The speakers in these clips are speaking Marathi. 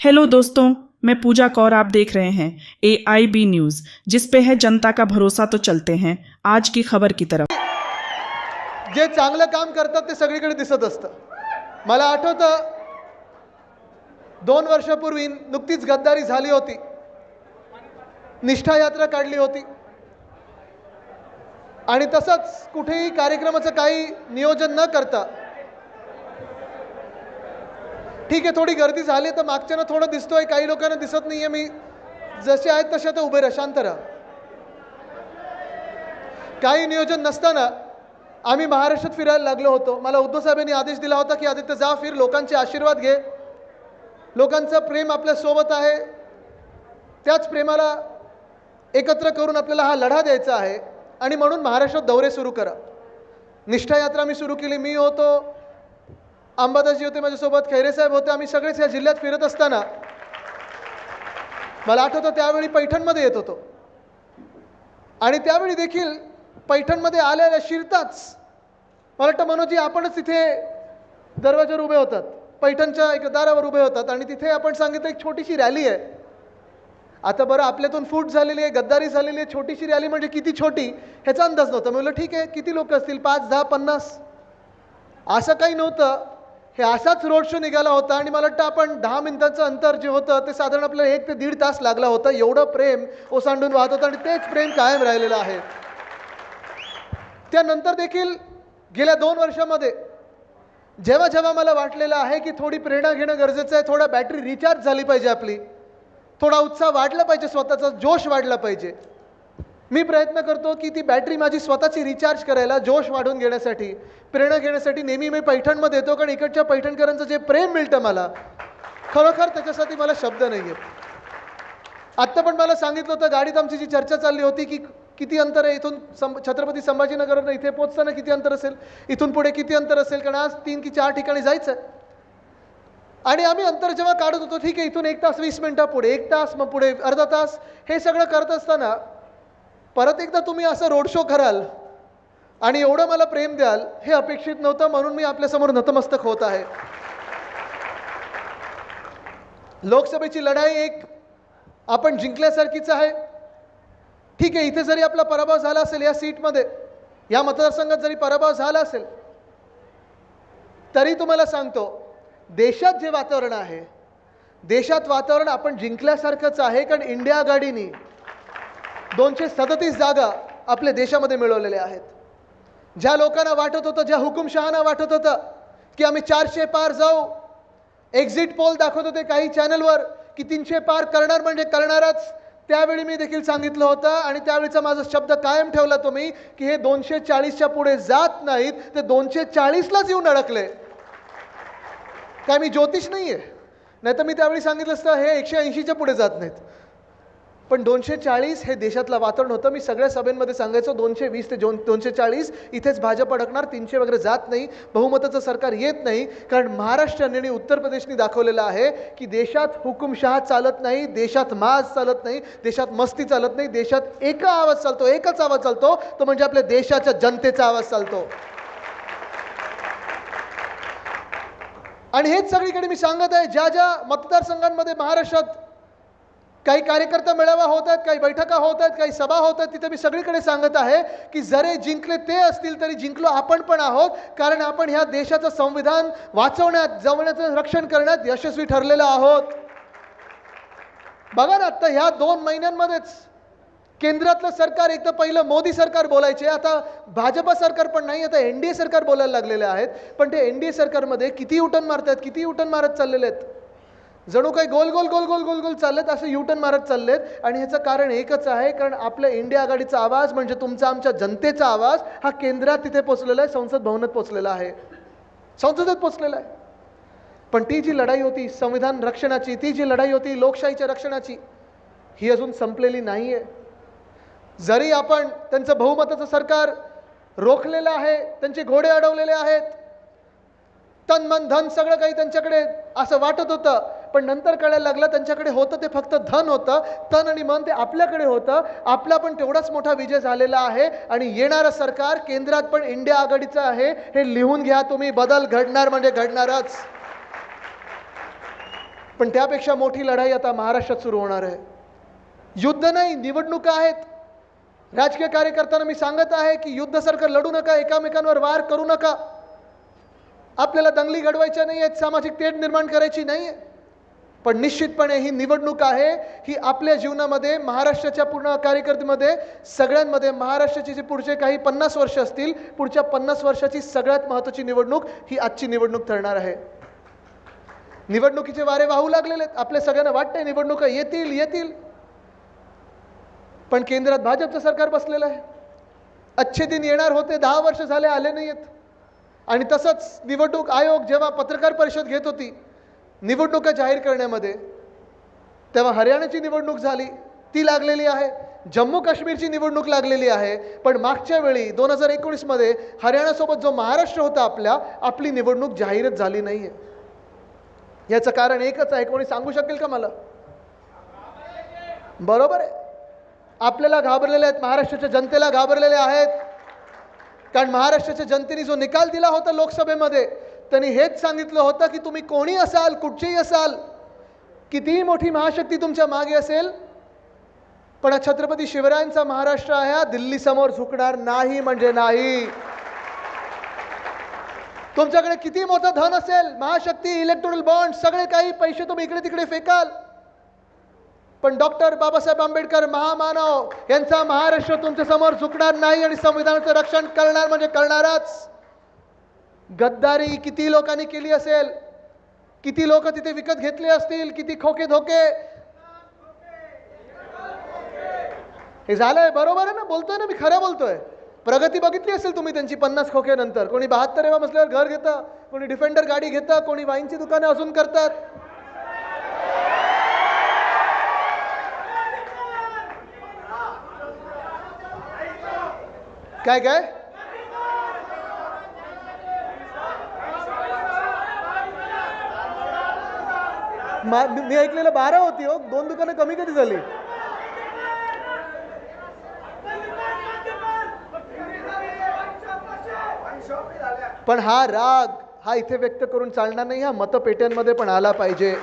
हेलो दोस्तों, मैं पूजा कौर। आप देख रहे हैं AIB न्यूज, जिस पे है जनता का भरोसा। तो चलते हैं आज की खबर की तरफ। जे चांगलं काम करतात ते सगळीकडे दिसत असतं। मला आठवतं 2 वर्षापूर्वी नुकतीच गद्दारी झाली होती, निष्ठा यात्रा काढली होती आणि तसंच कुठेही कार्यक्रमाचं काही नियोजन न करता ठीक आहे थोडी गर्दी झाली तर मागच्यानं थोडं दिसतोय, काही लोकांना दिसत नाहीये। मी जसे आहेत तसे आता उभे राहा, शांत राहा। काही नियोजन नसताना आम्ही महाराष्ट्रात फिरायला लागलो होतो। मला उद्धव साहेबांनी आदेश दिला होता की आदित्य जा, फिर लोकांचे आशीर्वाद घे, लोकांचं प्रेम आपल्या सोबत आहे, त्याच प्रेमाला एकत्र करून आपल्याला हा लढा द्यायचा आहे आणि म्हणून महाराष्ट्रात दौरे सुरू करा। निष्ठा यात्रा मी सुरू केली। मी होतो, अंबादासजी होते माझ्यासोबत, खैरे साहेब होते। आम्ही सगळेच या जिल्ह्यात फिरत असताना मला आठवतं त्यावेळी पैठणमध्ये येत होतो आणि त्यावेळी देखील पैठणमध्ये आलेल्या शिरताच मला वाटतं मनोजी आपणच तिथे दरवाजावर उभे होतात, पैठणच्या एक दारावर उभे होतात आणि तिथे आपण सांगितलं एक छोटीशी रॅली आहे। आता बरं आपल्यातून फूट झालेली आहे, गद्दारी झालेली आहे, छोटीशी रॅली म्हणजे किती छोटी ह्याचा अंदाज नव्हता। मी म्हटलं ठीक आहे, किती लोक असतील, 5, 10, 50, असं काही नव्हतं। हे असाच रोड शो निघाला होता आणि मला वाटतं आपण 10 मिनिटांचं अंतर जे होतं ते साधारण आपल्याला 1 ते 1.5 तास लागला होता। एवढं प्रेम ओसांडून वाहत होतं आणि तेच प्रेम कायम राहिलेलं आहे। त्यानंतर देखील गेल्या 2 वर्षामध्ये जेव्हा जेव्हा मला वाटलेलं आहे की थोडी प्रेरणा घेणं गरजेचं आहे, थोडा बॅटरी रिचार्ज झाली पाहिजे आपली, थोडा उत्साह वाढला पाहिजे, स्वतःचा जोश वाढला पाहिजे, मी प्रयत्न करतो की ती बॅटरी माझी स्वतःची रिचार्ज करायला, जोश वाढवून घेण्यासाठी, प्रेरणा घेण्यासाठी नेहमी मी पैठणमध्ये येतो। कारण इकडच्या पैठणकरांचं जे प्रेम मिळतं मला, खरोखर त्याच्यासाठी मला शब्द नाही आहेत। आत्ता पण मला सांगितलं होतं, गाडीत आमची जी चर्चा चालली होती की किती अंतर आहे इथून छत्रपती संभाजीनगरवरून इथे पोहोचताना किती अंतर असेल, इथून पुढे किती अंतर असेल, कारण आज 3 की 4 ठिकाणी जायचं आहे। आणि आम्ही अंतर जेव्हा काढत होतो, ठीक आहे इथून 1 तास 20 मिनिटं पुढे, 1 तास, मग पुढे अर्धा तास, हे सगळं करत असताना परत एकदा तुम्ही असं रोड शो कराल आणि एवढं मला प्रेम द्याल हे अपेक्षित नव्हतं, म्हणून मी आपल्यासमोर नतमस्तक होत आहे। लोकसभेची लढाई एक आपण जिंकल्यासारखीच आहे। ठीक आहे, इथे जरी आपला पराभव झाला असेल, या सीटमध्ये, या मतदारसंघात जरी पराभव झाला असेल, तरी तुम्हाला सांगतो देशात जे वातावरण आहे, देशात वातावरण आपण जिंकल्यासारखंच आहे। कारण इंडिया आघाडीने 237 जागा आपल्या देशामध्ये मिळवलेल्या आहेत। ज्या लोकांना वाटत होतं, ज्या हुकुमशहांना वाटत होतं की आम्ही 400 पार जाऊ, एक्झिट पोल दाखवत होते काही चॅनलवर की 300 पार करणार म्हणजे करणारच, त्यावेळी मी देखील सांगितलं होतं आणि त्यावेळीचा माझा शब्द कायम ठेवला तुम्ही की हे 240च्या पुढे जात नाहीत, ते 240लाच येऊन अडकले। काय मी ज्योतिष नाहीये, नाहीतर मी त्यावेळी सांगितलं असतं हे 180च्या पुढे जात नाहीत, पण 240 हे देशातलं वातावरण होतं। मी सगळ्या सभेमध्ये सांगायचो 220 ते 240 इथेच भाजप अडकणार, 300 वगैरे जात नाही, बहुमताचं सरकार येत नाही। कारण महाराष्ट्राने आणि उत्तर प्रदेशने दाखवलेलं आहे की देशात हुकुमशहा चालत नाही, देशात माज चालत नाही, देशात मस्ती चालत नाही, देशात एकच आवाज चालतो, तो म्हणजे आपल्या देशाच्या जनतेचा आवाज चालतो। आणि हेच सगळीकडे मी सांगत आहे, ज्या ज्या मतदारसंघांमध्ये महाराष्ट्रात काही कार्यकर्ता मेळावा होत आहेत, काही बैठका होत आहेत, काही सभा होत आहेत, तिथे मी सगळीकडे सांगत आहे की जरी जिंकले ते असतील तरी जिंकलो आपण पण आहोत। कारण आपण ह्या देशाचं संविधान वाचवण्यात, जवळचं रक्षण करण्यात यशस्वी ठरलेलो आहोत। बघा ना, आता ह्या 2 महिन्यांमध्येच केंद्रातलं सरकार, एक तर पहिलं मोदी सरकार बोलायचे, आता भाजपा सरकार पण नाही, आता NDA सरकार बोलायला लागलेले आहेत। पण ते NDA सरकारमध्ये किती युटर्न मारतात, किती युटर्न मारत चाललेले आहेत, जणू काही गोल गोल गोल गोल गोल गोल चाललेत, असं युटर्न मारत चाललेत। आणि ह्याचं कारण एकच आहे, कारण आपल्या इंडिया आघाडीचा आवाज म्हणजे तुमचा, आमच्या जनतेचा आवाज हा केंद्रात तिथे पोचलेला आहे, संसद भवनात पोचलेला आहे, संसदेत पोचलेला आहे। पण ती जी लढाई होती संविधान रक्षणाची, ती जी लढाई होती लोकशाहीच्या रक्षणाची, ही अजून संपलेली नाही आहे। जरी आपण त्यांचं बहुमताचं सरकार रोखलेलं आहे, त्यांचे घोडे अडवलेले आहेत, तन मन धन सगळं काही त्यांच्याकडे असं वाटत होतं, पण नंतर कळायला लागलं त्यांच्याकडे होतं ते फक्त धन होतं, तन आणि मन ते आपल्याकडे होतं. आपला पण तेवढाच मोठा विजय झालेला आहे आणि येणारं सरकार केंद्रात पण इंडिया आघाडीचं आहे. हे लिहून घ्या तुम्ही, बदल घडणार म्हणजे घडणारच. पण त्यापेक्षा मोठी लढाई आता महाराष्ट्रात सुरू होणार आहे. युद्ध नाही, निवडणुका आहेत. राजकीय कार्यकर्त्यांना मी सांगत आहे की युद्धासारखं लढू नका, एकामेकांवर वार करू नका. आपल्याला दंगली घडवायच्या नाही आहेत, सामाजिक तेढ निर्माण करायची नाही आहे. पण निश्चितपणे ही निवडणूक आहे, ही आपल्या जीवनामध्ये, महाराष्ट्राच्या पूर्ण कार्यकर्त्यामध्ये, सगळ्यांमध्ये महाराष्ट्राची जी पुढचे काही 50 वर्ष असतील, पुढच्या 50 वर्षाची सगळ्यात महत्त्वाची निवडणूक ही आजची निवडणूक ठरणार आहे. निवडणुकीचे वारे वाहू लागलेले आहेत. आपल्या सगळ्यांना वाटतंय निवडणुका येतील, पण केंद्रात भाजपचं सरकार बसलेलं आहे. अच्छे दिन येणार होते, 10 वर्ष झाले, आले नाही आहेत. आणि तसंच निवडणूक आयोग जेव्हा पत्रकार परिषद घेत होती निवडणुका जाहीर करण्यामध्ये, तेव्हा हरियाणाची निवडणूक झाली, ती लागलेली आहे. जम्मू काश्मीरची निवडणूक लागलेली आहे. पण मागच्या वेळी 2019 मध्ये हरियाणासोबत जो महाराष्ट्र होता आपली निवडणूक जाहीरच झाली नाही आहे. याचं कारण एकच आहे. कोणी सांगू शकेल का मला? बरोबर आहे, आपल्याला घाबरलेले आहेत, महाराष्ट्राच्या जनतेला घाबरलेले आहेत. कारण महाराष्ट्राच्या जनतेने जो निकाल दिला होता लोकसभेमध्ये, त्यांनी हेच सांगितलं होतं की तुम्ही कोणी असाल, कुठचेही असाल, कितीही मोठी महाशक्ती तुमच्या मागे असेल, पण छत्रपती शिवरायांचा महाराष्ट्र आहे, दिल्ली समोर झुकणार नाही म्हणजे नाही. तुमच्याकडे किती मोठं धन असेल, महाशक्ती, इलेक्टोरल बॉन्ड, सगळे काही पैसे तुम्ही इकडे तिकडे फेकाल, पण डॉक्टर बाबासाहेब आंबेडकर महामानव यांचा महाराष्ट्र तुमच्या समोर झुकणार नाही आणि संविधानाचं रक्षण करणार म्हणजे करणारच. गद्दारी किती लोकांनी केली असेल, किती लोक तिथे विकत घेतले असतील, किती खोके धोके, हे झालंय. बरोबर आहे ना, बोलतोय ना मी, खरं बोलतोय. प्रगती बघितली असेल तुम्ही त्यांची 50 खोक्यानंतर. कोणी 72 मजल्यावर घर घेतं, कोणी डिफेंडर गाडी घेतं, कोणी वाईनची दुकाने अजून करतात. काय काय मी ऐकलेलं 12 होती हो, 2 दुकानं कमी कधी झाली? पण हा राग हा इथे व्यक्त करून चालणार नाही, हा मतपेट्यांमध्ये पण आला पाहिजे.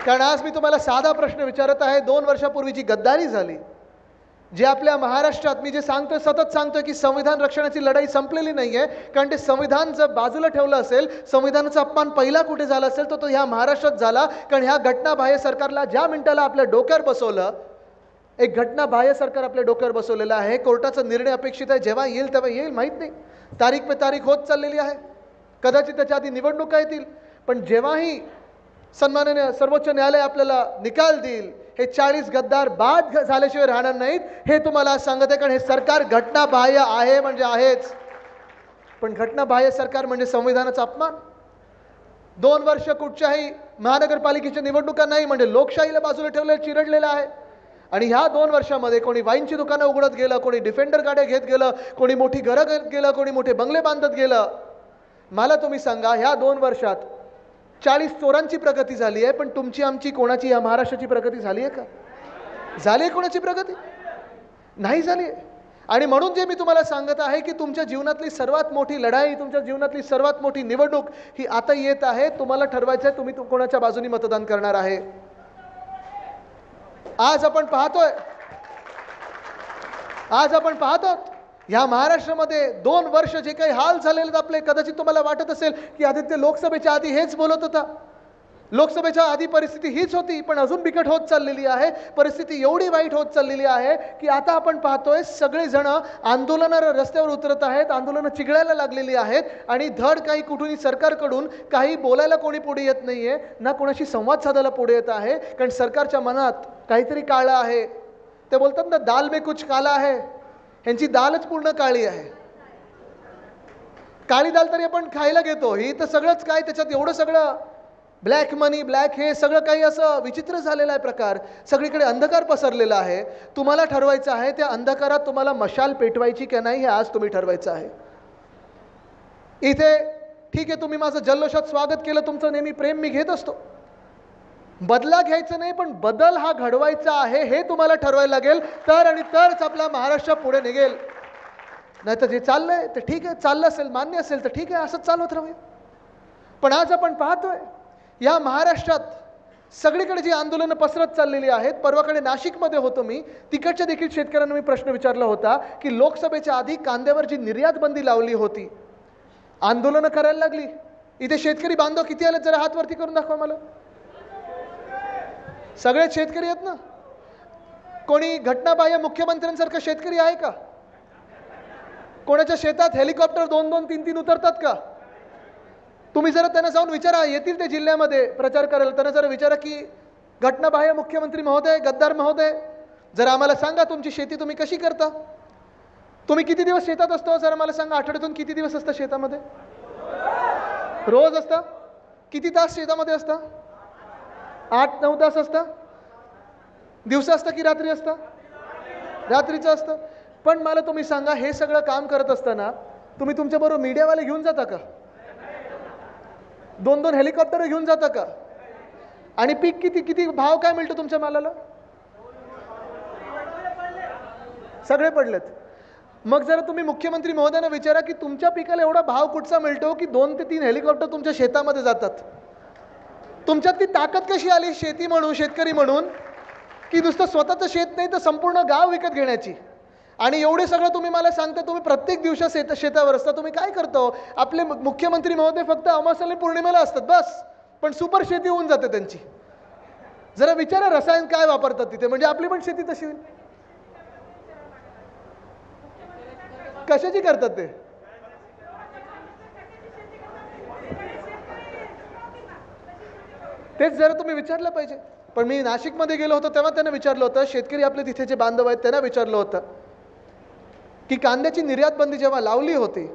कारण आज मी तुम्हाला साधा प्रश्न विचारत आहे. 2 वर्षापूर्वी जी गद्दारी झाली, जे आपल्या महाराष्ट्रात, मी जे सांगतोय, सतत सांगतोय की संविधान रक्षणाची लढाई संपलेली नाहीये. कारण ते संविधान जर बाजूला ठेवलं असेल, संविधानाचा अपमान पहिला कुठे झाला असेल तर तो ह्या महाराष्ट्रात झाला. कारण ह्या घटनाबाह्य सरकारला ज्या मिनिटाला आपल्या डोक्यावर बसवलं, एक घटनाबाह्य सरकार आपल्या डोक्यावर बसवलेलं आहे. कोर्टाचा निर्णय अपेक्षित आहे, जेव्हा येईल तेव्हा येईल, माहीत नाही, तारीख पे तारीख होत चाललेली आहे. कदाचित त्याच्या आधी निवडणुका येतील. पण जेव्हाही सन्माननीय सर्वोच्च न्यायालय आपल्याला निकाल देईल, हे 40 गद्दार बाद झाल्याशिवाय राहणार नाहीत, हे तुम्हाला सांगत आहे. कारण हे सरकार घटनाबाह्य आहे म्हणजे आहेच. पण घटनाबाह्य सरकार म्हणजे संविधानाचा अपमान. 2 वर्ष कुठच्याही महानगरपालिकेच्या निवडणुका नाही म्हणजे लोकशाहीला बाजूला ठेवलेलं, चिरडलेलं आहे. आणि ह्या 2 वर्षामध्ये कोणी वाईनची दुकानं उघडत गेलं, कोणी डिफेंडर गाड्या घेत गेलं, कोणी मोठी घरं घेत गेलं, कोणी मोठे बंगले बांधत गेलं. मला तुम्ही सांगा, ह्या 2 वर्षात 40 चोरांची प्रगती झाली आहे, पण तुमची, आमची, कोणाची, या महाराष्ट्राची प्रगती झाली आहे का? झाली आहे कोणाची प्रगती? नाही झाली आहे. आणि म्हणून जे मी तुम्हाला सांगत आहे की तुमच्या जीवनातली सर्वात मोठी लढाई, तुमच्या जीवनातली सर्वात मोठी निवडणूक ही आता येत आहे. तुम्हाला ठरवायचं आहे तुम्ही कोणाच्या बाजूने मतदान करणार आहे. आज आपण पाहतो ह्या महाराष्ट्रामध्ये 2 वर्ष जे काही हाल झालेले आपले, कदाचित तुम्हाला वाटत असेल की आदित्य लोकसभेच्या आधी हेच बोलत होता, लोकसभेच्या आधी परिस्थिती हीच होती, पण अजून बिकट होत चाललेली आहे. परिस्थिती एवढी वाईट होत चाललेली आहे की आता आपण पाहतोय सगळेजण आंदोलनाला रस्त्यावर उतरत आहेत, आंदोलनं चिघळायला लागलेली आहेत. आणि धड काही कुठूनही सरकारकडून काही बोलायला कोणी पुढे येत नाहीये, ना कोणाशी संवाद साधायला पुढे येत आहे. कारण सरकारच्या मनात काहीतरी काळं आहे. ते बोलतात ना, दाल में कुछ काला है. ह्यांची दालच पूर्ण काळी आहे. काळी दाल तरी आपण खायला घेतो, ही तर सगळंच काय, त्याच्यात एवढं सगळं ब्लॅक मनी, ब्लॅक हे सगळं काही असं विचित्र झालेलं आहे प्रकार. सगळीकडे अंधकार पसरलेला आहे. तुम्हाला ठरवायचं आहे त्या अंधकारात तुम्हाला मशाल पेटवायची की नाही, हे आज तुम्ही ठरवायचं आहे. इथे ठीक आहे, तुम्ही माझं जल्लोषात स्वागत केलं, तुमचं नेहमी प्रेम मी घेत असतो. बदला घ्यायचं नाही, पण बदल हा घडवायचा आहे हे तुम्हाला ठरवायला लागेल, तर आणि तरच आपला महाराष्ट्र पुढे निघेल. नाही तर जे चाललंय ते ठीक आहे, चाललं असेल, मान्य असेल तर ठीक आहे, असंच चालवत राहूया. पण आज आपण पाहतोय या महाराष्ट्रात सगळीकडे जी आंदोलनं पसरत चाललेली आहेत. परवाकडे नाशिकमध्ये होतो मी, तिकडच्या देखील शेतकऱ्यांना मी प्रश्न विचारला होता की लोकसभेच्या आधी कांद्यावर जी निर्यात बंदी लावली होती, आंदोलनं करायला लागली. इथे शेतकरी बांधव किती आले जरा हात वरती करून दाखवा मला. सगळेच शेतकरी आहेत ना? कोणी घटनाबाह्य मुख्यमंत्र्यांसारखं शेतकरी आहे का? कोणाच्या शेतात हेलिकॉप्टर 2-2, 3-3 उतरतात का? तुम्ही जरा त्यांना जाऊन विचारा, येतील ते जिल्ह्यामध्ये प्रचार करायला, त्यांना जरा विचारा की घटनाबाह्य मुख्यमंत्री महोदय, गद्दार महोदय, जरा आम्हाला सांगा तुमची शेती तुम्ही कशी करता? तुम्ही किती दिवस शेतात असतो जरा मला सांगा. आठवड्यातून किती दिवस असता शेतामध्ये? रोज असता? किती तास शेतामध्ये असता? 8-9 तास असता? दिवसा असतं की रात्री असतं? रात्रीचं असतं. पण मला तुम्ही सांगा, हे सगळं काम करत असताना तुम्ही तुमच्याबरोबर मीडियावाले घेऊन जाता का? 2-2 हेलिकॉप्टर घेऊन जाता का? आणि पीक किती भाव काय मिळतो तुमच्या मालाला? सगळे पडलेत. मग जरा तुम्ही मुख्यमंत्री महोदयांना विचारा की तुमच्या पिकाला एवढा भाव कुठचा मिळतो की 2 ते 3 हेलिकॉप्टर तुमच्या शेतामध्ये जातात. तुमच्यात ती ताकद कशी आली शेती म्हणून, शेतकरी म्हणून, की नुसतं स्वतःचं शेत नाही तर संपूर्ण गाव विकत घेण्याची? आणि एवढे सगळं तुम्ही मला सांगता, तुम्ही प्रत्येक दिवशी शेतावर असता. तुम्ही काय करतो? आपले मुख्यमंत्री महोदय फक्त अमावास्या आणि पौर्णिमेला असतात बस, पण सुपर शेती होऊन जाते त्यांची. जरा विचारा रसायन काय वापरतात तिथे, म्हणजे आपली पण शेती तशी होईल. कशाची करतात ते? तेच जरा तुम्ही विचारलं पाहिजे. पण मी नाशिकमध्ये गेलो होतो तेव्हा त्यांना विचारलं होतं, शेतकरी आपले तिथे जे बांधव आहेत त्यांना विचारलं होतं की कांद्याची निर्यात बंदी जेव्हा लावली होती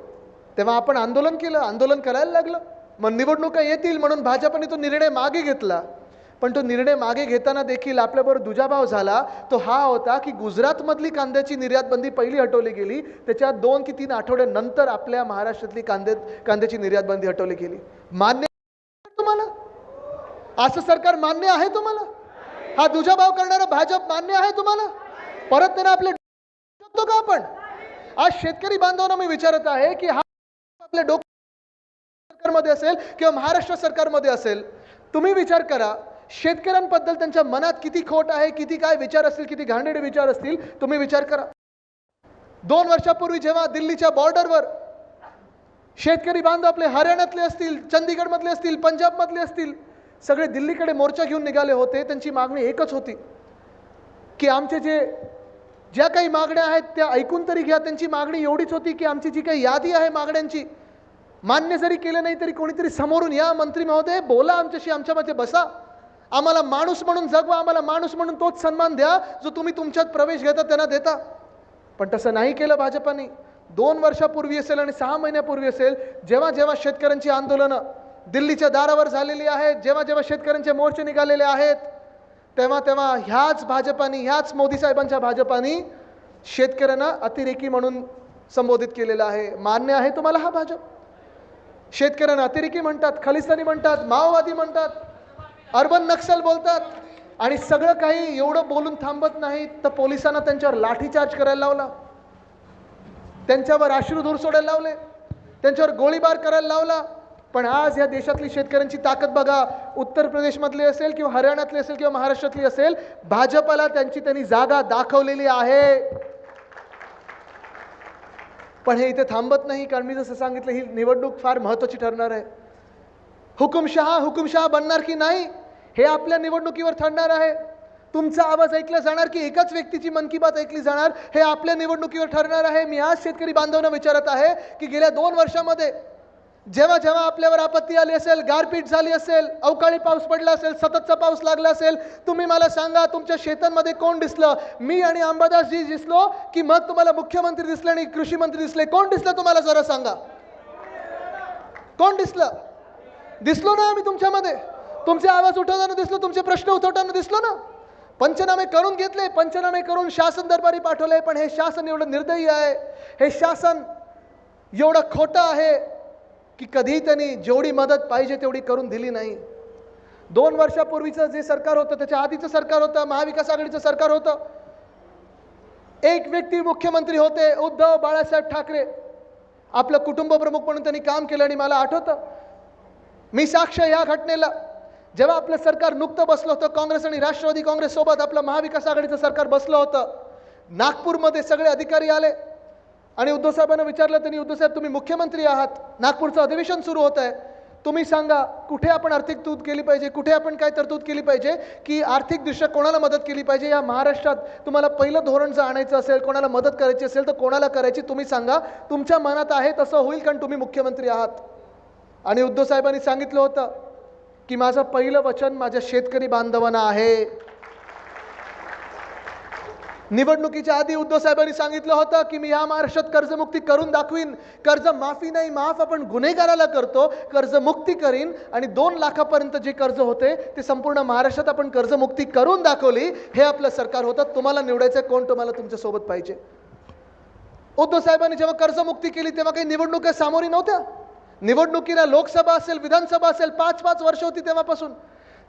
तेव्हा आपण आंदोलन केलं, आंदोलन करायला लागलं. मग निवडणुका येतील म्हणून भाजपने तो निर्णय मागे घेतला. पण तो निर्णय मागे घेताना देखील आपल्याबरोबर दुजाभाव झाला. तो हा होता की गुजरातमधली कांद्याची निर्यात बंदी पहिली हटवली गेली, त्याच्या 2 की 3 आठवड्यानंतर आपल्या महाराष्ट्रातली कांद्याची निर्यात बंदी हटवली गेली. मान्य तुम्हाला? असं सरकार मान्य आहे तुम्हाला? हा दुजाभाव करणारा भाजप मान्य आहे तुम्हाला? परत त्यांना आपले शकतो का आपण? आज शेतकरी बांधवांना मी विचारत आहे की हा आपल्या सरकारमध्ये असेल किंवा महाराष्ट्र सरकारमध्ये असेल, तुम्ही विचार करा शेतकऱ्यांबद्दल त्यांच्या मनात किती खोट आहे, किती काय विचार असतील, किती घाणेरडे विचार असतील, तुम्ही विचार करा. 2 वर्षापूर्वी जेव्हा दिल्लीच्या बॉर्डरवर शेतकरी बांधव आपले हरियाणातले असतील, चंदीगडमधले असतील, पंजाबमधले असतील, सगळे दिल्लीकडे मोर्चा घेऊन निघाले होते. त्यांची मागणी एकच होती की आमचे ज्या काही मागण्या आहेत त्या ऐकून तरी घ्या. त्यांची मागणी एवढीच होती की आमची जी काही यादी आहे मागण्यांची, मान्य जरी केलं नाही तरी कोणीतरी समोरून या, मंत्री महोदय बोला आमच्याशी, आमच्यामध्ये बसा, आम्हाला माणूस म्हणून जगवा, आम्हाला माणूस म्हणून तोच सन्मान द्या जो तुम्ही तुमच्यात प्रवेश घेता त्यांना देता. पण तसं नाही केलं भाजपाने. 2 वर्षापूर्वी असेल आणि 6 महिन्यापूर्वी असेल, जेव्हा जेव्हा शेतकऱ्यांची आंदोलनं दिल्लीच्या दारावर झालेली आहेत, जेव्हा जेव्हा शेतकऱ्यांचे मोर्चे निघालेले आहेत, तेव्हा तेव्हा ह्याच भाजपानी, ह्याच मोदी साहेबांच्या भाजपानी शेतकऱ्यांना अतिरेकी म्हणून संबोधित केलेलं आहे. मान्य आहे तुम्हाला हा भाजप? शेतकऱ्यांना अतिरेकी म्हणतात, खलिस्तानी म्हणतात, माओवादी म्हणतात, अर्बन नक्सल बोलतात. आणि सगळं काही एवढं बोलून थांबत नाहीत तर पोलिसांना त्यांच्यावर लाठीचार्ज करायला लावला, त्यांच्यावर अश्रुधूर सोडायला लावले, त्यांच्यावर गोळीबार करायला लावला. पण आज या देशातली शेतकऱ्यांची ताकद बघा. उत्तर प्रदेशमधली असेल किंवा हरियाणातली असेल किंवा महाराष्ट्रातली असेल, भाजपला त्यांनी जागा दाखवलेली आहे. पण हे इथे थांबत नाही, कारण मी जसं सांगितलं ही निवडणूक फार महत्त्वाची ठरणार आहे. हुकुमशहा बनणार की नाही हे आपल्या निवडणुकीवर ठरणार आहे. तुमचा आवाज ऐकला जाणार की एकाच व्यक्तीची मन की बात ऐकली जाणार हे आपल्या निवडणुकीवर ठरणार आहे. मी आज शेतकरी बांधवांना विचारत आहे की गेल्या 2 वर्षामध्ये जेव्हा जेव्हा आपल्यावर आपत्ती आली असेल, गारपीट झाली असेल, अवकाळी पाऊस पडला असेल, सततचा पाऊस लागला असेल, तुम्ही मला सांगा तुमच्या शेतांमध्ये कोण दिसलं? मी आणि अंबादासजी दिसलो की मग तुम्हाला मुख्यमंत्री दिसले आणि कृषी मंत्री दिसले? कोण दिसलं तुम्हाला जरा सांगा? कोण दिसलं? दिसलो ना आम्ही तुमच्यामध्ये? तुमचे आवाज उठवताना दिसलो, तुमचे प्रश्न उठवताना दिसलो ना? पंचनामे करून घेतले, पंचनामे करून शासन दरबारी पाठवले. पण हे शासन एवढं निर्दयी आहे, हे शासन एवढं खोटं आहे की कधीही त्यांनी जेवढी मदत पाहिजे तेवढी करून दिली नाही. 2 वर्षापूर्वीचं जे सरकार होतं, त्याच्या आधीचं सरकार होतं, महाविकास आघाडीचं सरकार होतं, एक व्यक्ती मुख्यमंत्री होते, उद्धव बाळासाहेब ठाकरे. आपलं कुटुंब प्रमुख म्हणून त्यांनी काम केलं. आणि मला आठवतं, मी साक्ष या घटनेला, जेव्हा आपलं सरकार नुकतं बसलं होतं, काँग्रेस आणि राष्ट्रवादी काँग्रेस सोबत आपलं महाविकास आघाडीचं सरकार बसलं होतं, नागपूरमध्ये सगळे अधिकारी आले आणि उद्धव साहेबांना विचारलं त्यांनी, उद्धव साहेब तुम्ही मुख्यमंत्री आहात, नागपूरचं अधिवेशन सुरू होत आहे, तुम्ही सांगा कुठे आपण आर्थिक तरतूद केली पाहिजे, कुठे आपण काय तरतूद केली पाहिजे, की आर्थिकदृष्ट्या कोणाला मदत केली पाहिजे, या महाराष्ट्रात तुम्हाला पहिलं धोरण जर आणायचं असेल, कोणाला मदत करायची असेल तर कोणाला करायची तुम्ही सांगा, तुमच्या मनात आहे तसं होईल, कारण तुम्ही मुख्यमंत्री आहात. आणि उद्धव साहेबांनी सांगितलं होतं की माझं पहिलं वचन माझ्या शेतकरी बांधवांना आहे. निवडणुकीच्या आधी उद्धव साहेबांनी सांगितलं होतं की मी या महाराष्ट्रात कर्जमुक्ती करून दाखवीन. कर्ज माफी नाही, माफ आपण गुन्हेगाराला करतो, कर्जमुक्ती करीन. आणि 2 लाखापर्यंत जे कर्ज होते ते संपूर्ण महाराष्ट्रात आपण कर्जमुक्ती करून दाखवली. हे आपलं सरकार होतं. तुम्हाला निवडायचं कोण, तुम्हाला तुमच्या सोबत पाहिजे. उद्धव साहेबांनी जेव्हा कर्जमुक्ती केली तेव्हा काही निवडणुका सामोरी नव्हत्या. निवडणुकीला लोकसभा असेल, विधानसभा असेल, 5-5 वर्ष होती तेव्हापासून.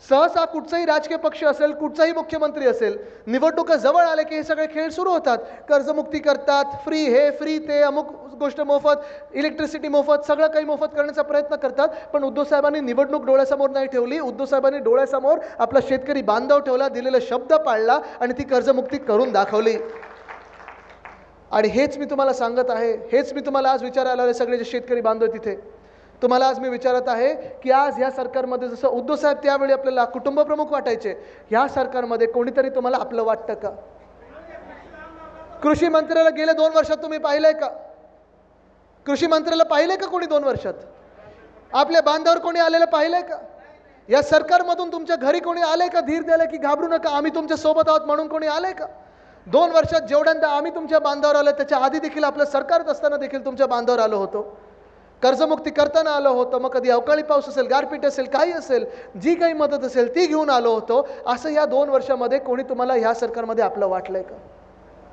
सहसा कुठचाही राजकीय पक्ष असेल, कुठचाही मुख्यमंत्री असेल, निवडणुका जवळ आले की हे सगळे खेळ सुरू होतात. कर्जमुक्ती करतात, फ्री हे फ्री ते, अमुक गोष्ट मोफत, इलेक्ट्रिसिटी मोफत, सगळं काही मोफत करण्याचा प्रयत्न करतात. पण उद्धव साहेबांनी निवडणूक डोळ्यासमोर नाही ठेवली. उद्धव साहेबांनी डोळ्यासमोर आपला शेतकरी बांधव ठेवला, दिलेला शब्द पाळला आणि ती कर्जमुक्ती करून दाखवली. आणि हेच मी तुम्हाला सांगत आहे, हेच मी तुम्हाला आज विचारायला आले सगळे जे शेतकरी बांधव तिथे, तुम्हाला आज मी विचारत आहे की आज ह्या सरकारमध्ये जसं उद्धव साहेब त्यावेळी आपल्याला कुटुंब प्रमुख वाटायचे, ह्या सरकारमध्ये कोणीतरी तुम्हाला आपलं वाटतं का? कृषी मंत्र्याला गेल्या 2 वर्षात तुम्ही पाहिलंय का? कृषी मंत्र्याला पाहिलंय का कोणी 2 वर्षात? आपल्या बांधावर कोणी आलेलं पाहिलंय का? या सरकारमधून तुमच्या घरी कोणी आलंय का धीर द्यायला की घाबरू नका, आम्ही तुमच्या सोबत आहोत म्हणून कोणी आलंय का? 2 वर्षात जेवढ्यांदा आम्ही तुमच्या बांधावर आलो, त्याच्या आधी देखील आपलं सरकारत असताना देखील तुमच्या बांधावर आलो होतो, कर्जमुक्ती करताना आलो होतो. मग कधी अवकाळी पाऊस असेल, गारपीट असेल, काही असेल, जी काही मदत असेल ती घेऊन आलो होतो. असं या 2 वर्षामध्ये कोणी तुम्हाला ह्या सरकारमध्ये आपलं वाटलंय का?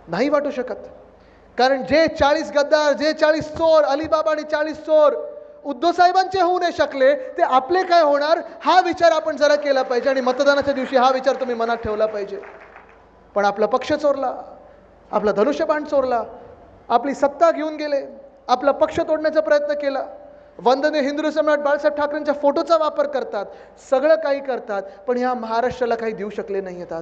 नाही वाटू शकत. कारण जे 40 गद्दार, जे 40 चोर, अलिबाबा आणि 40 चोर उद्धव साहेबांचे होऊ नाही शकले, ते आपले काय होणार हा विचार आपण जरा केला पाहिजे. आणि मतदानाच्या दिवशी हा विचार तुम्ही मनात ठेवला पाहिजे. पण आपला पक्ष चोरला, आपला धनुष्यबाण चोरला, आपली सत्ता घेऊन गेले, आपला पक्ष तोडण्याचा प्रयत्न केला, वंदनीय हिंदू सम्राट बाळासाहेब ठाकरेंच्या फोटोचा वापर करतात, सगळं काही करतात, पण ह्या महाराष्ट्राला काही देऊ शकले नाही आहेत.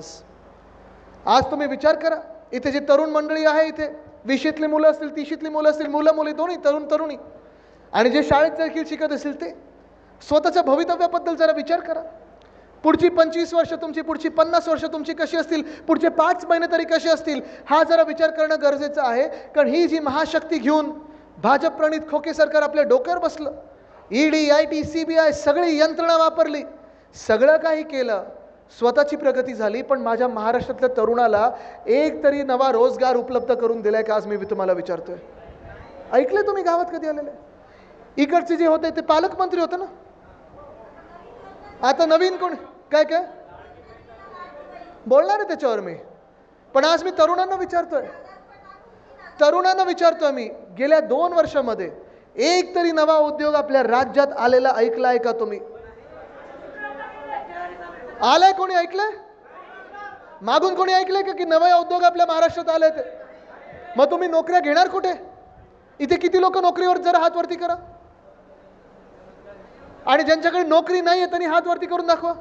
आज तुम्ही विचार करा, इथे जी तरुण मंडळी आहे, इथे 20शीतली मुलं असतील, 30शीतली मुलं असतील, मुलं मुली दोन्ही, तरुण तरुणी, आणि जे शाळेत देखील शिकत असतील, ते स्वतःच्या भवितव्याबद्दल जरा विचार करा. पुढची 25 वर्ष तुमची, पुढची 50 वर्ष तुमची कशी असतील, पुढचे 5 महिने तरी कसे असतील, हा जरा विचार करणं गरजेचं आहे. कारण ही जी महाशक्ती घेऊन भाजप प्रणित खोके सरकार आपल्या डोक्यावर बसलं, ईडी, IT, CBI सगळी यंत्रणा वापरली, सगळं काही केलं, स्वतःची प्रगती झाली, पण माझ्या महाराष्ट्रातल्या तरुणाला एक तरी नवा रोजगार उपलब्ध करून दिलाय का? आज मी तुम्हाला विचारतोय. ऐकले तुम्ही गावात कधी आलेले? इकडचे जे होते ते पालकमंत्री होते ना, आता नवीन कोण काय काय बोलणार आहे त्याच्यावर मी. पण आज मी तरुणांना विचारतोय मी, गेल्या 2 वर्षामध्ये एक तरी नवा उद्योग आपल्या राज्यात आलेला ऐकलाय का तुम्ही? आलाय कोणी? ऐकलंय? मागून कोणी ऐकलंय का की नवा उद्योग आपल्या महाराष्ट्रात आले? ते मग तुम्ही नोकऱ्या घेणार कुठे? इथे किती लोक नोकरीवर जरा हात वरती करा. आणि ज्यांच्याकडे नोकरी नाही आहे त्यांनी हात वरती करून दाखवा.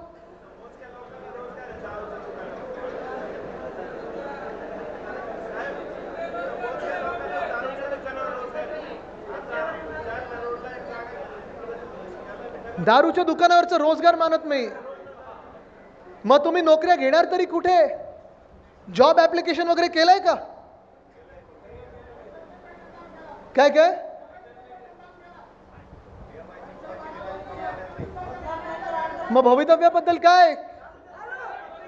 दारूच्या दुकानावरचा रोजगार मानत नाही, मग तुम्ही नोकऱ्या घेणार तरी कुठे? जॉब ऍप्लिकेशन वगैरे केलंय का? काय काय मग भवितव्याबद्दल काय?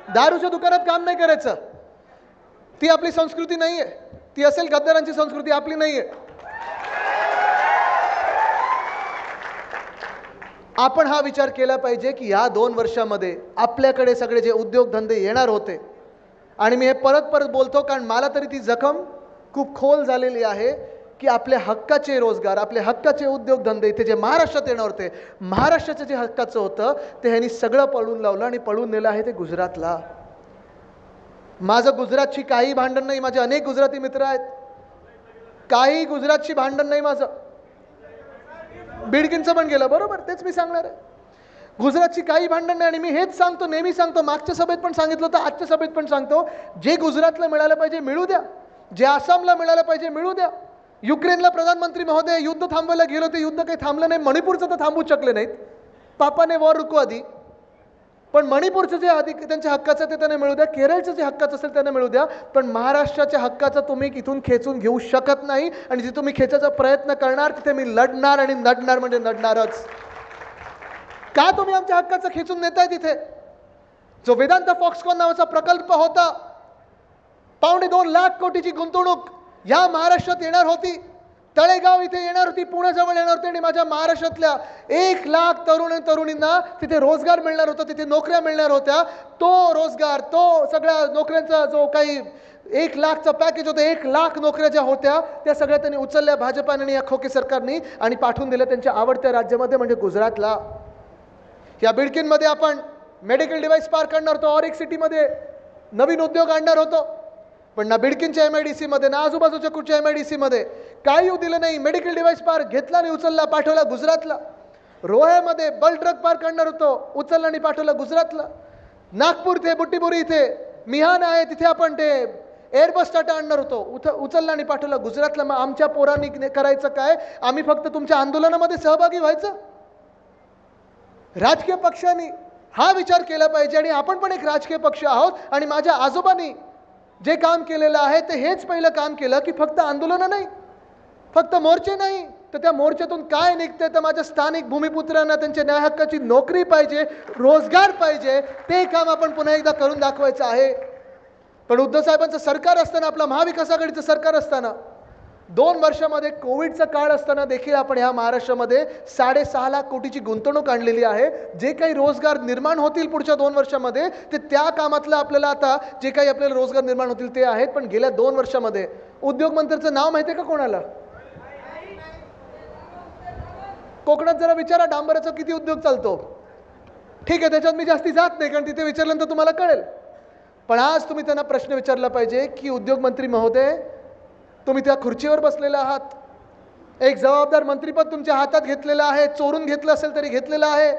दारूच्या दुकानात काम नाही करायचं, ती आपली संस्कृती नाहीये. ती असेल गद्दारांची संस्कृती, आपली नाहीये. आपण हा विचार केला पाहिजे की या 2 वर्षामध्ये आपल्याकडे सगळे जे उद्योगधंदे येणार होते, आणि मी हे परत परत बोलतो कारण मला तरी ती जखम खूप खोल झालेली आहे, की आपल्या हक्काचे रोजगार, आपल्या हक्काचे उद्योगधंदे इथे जे महाराष्ट्रात येणार होते, महाराष्ट्राचं जे हक्काचं होतं ते ह्यांनी सगळं पळून लावलं आणि पळून नेलं आहे ते गुजरातला. माझं गुजरातची काही भांडण नाही, माझे अनेक गुजराती मित्र आहेत, काही गुजरातची भांडण नाही माझं. बिडकींचं पण गेलं, बरोबर, तेच मी सांगणार आहे. गुजरातची काही भांडण नाही. आणि मी हेच सांगतो, नेहमी सांगतो, मागच्या सभेत पण सांगितलं होतं, आजच्या सभेत पण सांगतो, जे गुजरातला मिळालं पाहिजे मिळू द्या, जे आसामला मिळालं पाहिजे मिळू द्या. युक्रेनला प्रधानमंत्री महोदय युद्ध थांबवायला गेलो, ते युद्ध काही थांबलं नाही. मणिपूरचं तर थांबवू शकले नाहीत, पापाने वॉर रुकू आधी, पण मणिपूरचं जे आधी त्यांच्या हक्काचं ते त्यांना मिळू द्या. केरळचं जे हक्काचं असेल त्यांना मिळू द्या. पण महाराष्ट्राच्या हक्काचं तुम्ही इथून खेचून घेऊ शकत नाही. आणि जे तुम्ही खेचायचा प्रयत्न करणार तिथे मी लढणार आणि लढणार म्हणजे लढणारच. का तुम्ही आमच्या हक्काचं खेचून नेताय? तिथे जो वेदांत फॉक्सकॉन नावाचा प्रकल्प होता, 2.25 लाख कोटीची गुंतवणूक या महाराष्ट्रात येणार होती, तळेगाव इथे येणार होती, पुण्याजवळ येणार होती, आणि माझ्या महाराष्ट्रातल्या 1 लाख तरुण आणि तरुणींना तिथे रोजगार मिळणार होता, तिथे नोकऱ्या मिळणार होत्या. तो रोजगार, तो सगळ्या नोकऱ्यांचा जो काही 1 लाखचा पॅकेज होतं, 1 लाख नोकऱ्या ज्या होत्या त्या सगळ्या त्यांनी उचलल्या भाजपाने आणि या खोके सरकारने आणि पाठवून दिल्या त्यांच्या आवडत्या राज्यामध्ये म्हणजे गुजरातला. या बिडकीनमध्ये आपण मेडिकल डिव्हाइस पार्क आणणार होतो, ऑरिक सिटीमध्ये नवीन उद्योग आणणार होतो, पण ना बिडकीनच्या MIDC मध्ये ना आजूबाजूच्या कुठच्या MIDC मध्ये काही येऊ दिलं नाही. मेडिकल डिव्हाइस पार्क घेतला आणि उचलला, पाठवला गुजरातला. रोह्यामध्ये बल्क ड्रग पार्क आणणार होतो, उचलला आणि पाठवला गुजरातला. नागपूर इथे, बुट्टीबुरी इथे मिहान आहे, तिथे आपण ते एअरबस टाटा आणणार होतो, उचलला आणि पाठवला गुजरातला. मग आमच्या पोरांनी करायचं काय? आम्ही फक्त तुमच्या आंदोलनामध्ये सहभागी व्हायचं? राजकीय पक्षांनी हा विचार केला पाहिजे. आणि आपण पण एक राजकीय पक्ष आहोत. आणि माझ्या आजोबांनी जे काम केलेलं आहे ते हेच पहिलं काम केलं की फक्त आंदोलनं नाही, फक्त मोर्चे नाही, तर त्या मोर्चातून काय निघते तर माझ्या स्थानिक भूमिपुत्रांना त्यांच्या न्याय हक्काची नोकरी पाहिजे, रोजगार पाहिजे. ते काम आपण पुन्हा एकदा करून दाखवायचं आहे. पण उद्धव साहेबांचं सरकार असताना, आपलं महाविकास आघाडीचं सरकार असताना, 2 वर्षामध्ये कोविडचा काळ असताना देखील आपण ह्या महाराष्ट्रामध्ये 6.5 लाख कोटीची गुंतवणूक आणलेली आहे. जे काही रोजगार निर्माण होतील पुढच्या 2 वर्षामध्ये ते त्या कामातलं आपल्याला आता जे काही आपल्याला रोजगार निर्माण होतील ते आहेत. पण गेल्या 2 वर्षामध्ये उद्योग मंत्र्याचं नाव माहिती आहे का कोणाला? कोकणात जरा विचारा, डांबराचा किती उद्योग चालतो. ठीक आहे, त्याच्यात मी जास्ती जात नाही, कारण तिथे विचारल्यानंतर तुम्हाला कळेल. पण आज तुम्ही त्यांना प्रश्न विचारला पाहिजे की उद्योग मंत्री महोदय, तुम्ही त्या खुर्चीवर बसलेला आहात, एक जबाबदार मंत्रीपद तुमच्या हातात घेतलेलं आहे, चोरून घेतलं असेल तरी घेतलेलं आहे.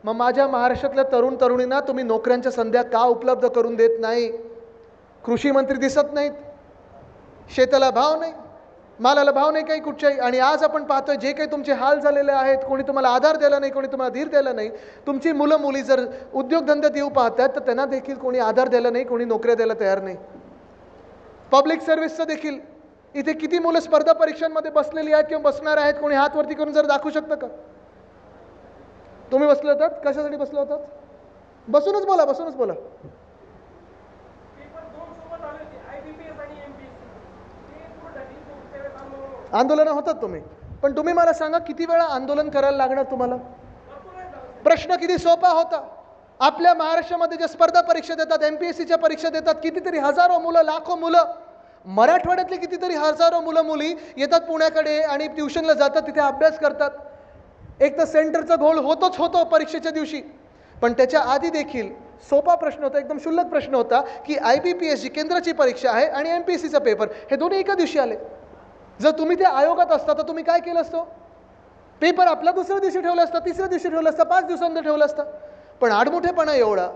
मग माझ्या महाराष्ट्रातल्या तरुण तरुणींना तुम्ही नोकऱ्यांच्या संध्या का उपलब्ध करून देत नाही? कृषी मंत्री दिसत नाहीत, शेताला भाव नाही, मालाला भाव नाही काही कुठच्याही. आणि आज आपण पाहतोय जे काही तुमचे हाल झालेले आहेत, कोणी तुम्हाला आधार द्यायला नाही, कोणी तुम्हाला धीर द्यायला नाही. तुमची मुलं मुली जर उद्योगधंद्यात येऊ पाहतात तर त्यांना देखील कोणी आधार द्यायला नाही, कोणी नोकऱ्या द्यायला तयार नाही. पब्लिक सर्व्हिसचं देखील इथे किती मुलं स्पर्धा परीक्षांमध्ये बसलेली आहेत किंवा बसणार आहेत? कोणी हात वरती करून जर दाखवू शकतं का? तुम्ही बसले होतात, कशासाठी बसले होतात? बसूनच बोला, बसूनच बोला. आंदोलन होतात तुम्ही, पण तुम्ही मला सांगा किती वेळा आंदोलन करायला लागणार तुम्हाला? प्रश्न किती सोपा होता. आपल्या महाराष्ट्रामध्ये जे स्पर्धा परीक्षा देतात, MPSCच्या परीक्षा देतात, कितीतरी हजारो मुलं, लाखो मुलं, मराठवाड्यातले कितीतरी हजारो मुलं मुली येतात पुण्याकडे आणि ट्युशनला जातात, तिथे अभ्यास करतात. एक तर सेंटरचा घोळ होतोच होतो परीक्षेच्या दिवशी, पण त्याच्या आधी देखील सोपा प्रश्न होता, एकदम क्षुल्लक प्रश्न होता की IBPS जी केंद्राची परीक्षा आहे आणि MPSCचा पेपर हे दोन्ही एका दिवशी आले. जर तुम्ही त्या आयोगात असता तर तुम्ही काय केलं असतं? पेपर आपला दुसऱ्या दिवशी ठेवला असता, तिसऱ्या दिवशी ठेवला असता, 5 दिवसांनी ठेवला असता. पण आडमुठेपणा एवढा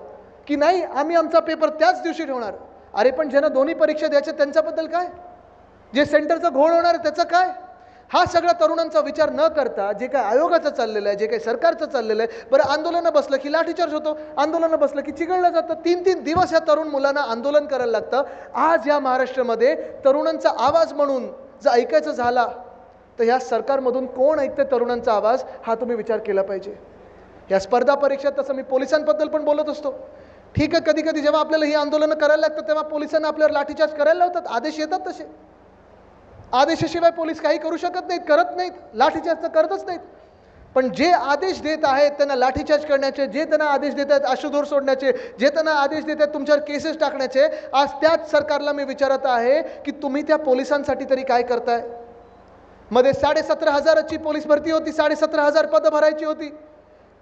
की नाही, आम्ही आमचा पेपर त्याच दिवशी ठेवणार. अरे पण ज्यांना दोन्ही परीक्षा द्यायच्या त्यांच्याबद्दल काय? जे सेंटरचा घोळ होणार त्याचं काय? हा सगळ्या तरुणांचा विचार न करता जे काय आयोगाचं चाललेलं आहे, जे काही सरकारचं चाललेलं आहे, बरं आंदोलनं बसलं की लाठीचार्ज होतो, आंदोलनं बसलं की चिघळलं जातं. 3-3 दिवस ह्या तरुण मुलांना आंदोलन करायला लागतं. आज या महाराष्ट्रामध्ये तरुणांचा आवाज म्हणून जर ऐकायचं झाला तर ह्या सरकारमधून कोण ऐकते तरुणांचा आवाज? हा तुम्ही विचार केला पाहिजे. या स्पर्धा परीक्षेत तसं मी पोलिसांबद्दल पण बोलत असतो. ठीक आहे, कधी कधी जेव्हा आपल्याला ही आंदोलनं करायला लागतात तेव्हा पोलिसांना आपल्याला लाठीचार्ज करायला लावतात, आदेश येतात तसे. आदेशाशिवाय पोलीस काही करू शकत नाहीत, करत नाहीत, लाठीचार्ज तर करतच नाहीत. पण जे आदेश देत आहेत त्यांना लाठीचार्ज करण्याचे, जे त्यांना आदेश देत आहेत आशुधूर सोडण्याचे, जे त्यांना आदेश देत आहेत तुमच्यावर केसेस टाकण्याचे, आज त्याच सरकारला मी विचारत आहे की तुम्ही त्या पोलिसांसाठी तरी काय करताय? मध्ये 17,500ची पोलीस भरती होती, 17,500 पदं भरायची होती.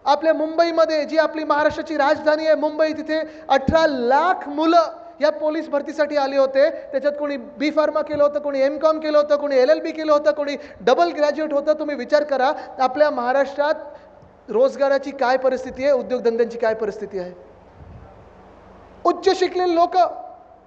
आपल्या मुंबईमध्ये जी आपली महाराष्ट्राची राजधानी आहे मुंबई, तिथे 18 लाख मुलं या पोलीस भरतीसाठी आले होते. त्याच्यात कोणी बी फार्मा केलं होतं, कोणी एम.कॉम केलं होतं, कोणी LLB केलं होतं, कोणी डबल ग्रॅज्युएट होतं. तुम्ही विचार करा आपल्या महाराष्ट्रात रोजगाराची काय परिस्थिती आहे, उद्योगधंद्यांची काय परिस्थिती आहे. उच्च शिकलेले लोक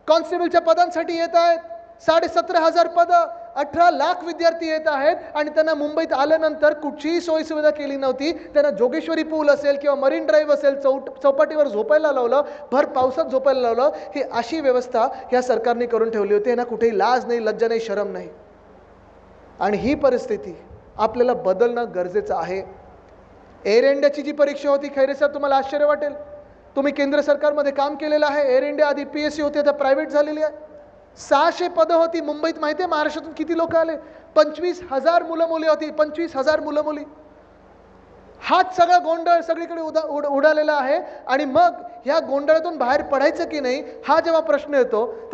कॉन्स्टेबलच्या पदांसाठी येत आहेत. 17,500 पदं, 18 लाख विद्यार्थी येत आहेत आणि त्यांना मुंबईत आल्यानंतर कुठचीही सोयीसुविधा केली नव्हती. त्यांना जोगेश्वरी पूल असेल किंवा मरीन ड्राईव्ह असेल, चौपाटीवर झोपायला लावलं, भर पावसात झोपायला लावलं. ही अशी व्यवस्था या सरकारने करून ठेवली होती. यांना कुठेही लाज नाही, लज्जा नाही, शरम नाही. आणि ही परिस्थिती आपल्याला बदलणं गरजेचं आहे. एअर इंडियाची जी परीक्षा होती, खैरे साहेब तुम्हाला आश्चर्य वाटेल, तुम्ही केंद्र सरकारमध्ये काम केलेलं आहे. एअर इंडिया आधी PSC होती, आता प्रायव्हेट झालेली आहे. 600 पदं होती मुंबईत. माहिती आहे महाराष्ट्रातून किती लोक आले? 25,000 मुलं मुली होती, 25,000 मुलं मुली. हाच सगळा गोंधळ सगळीकडे उडालेला आहे. आणि मग ह्या गोंधळातून बाहेर पडायचं की नाही हा जेव्हा प्रश्न येतो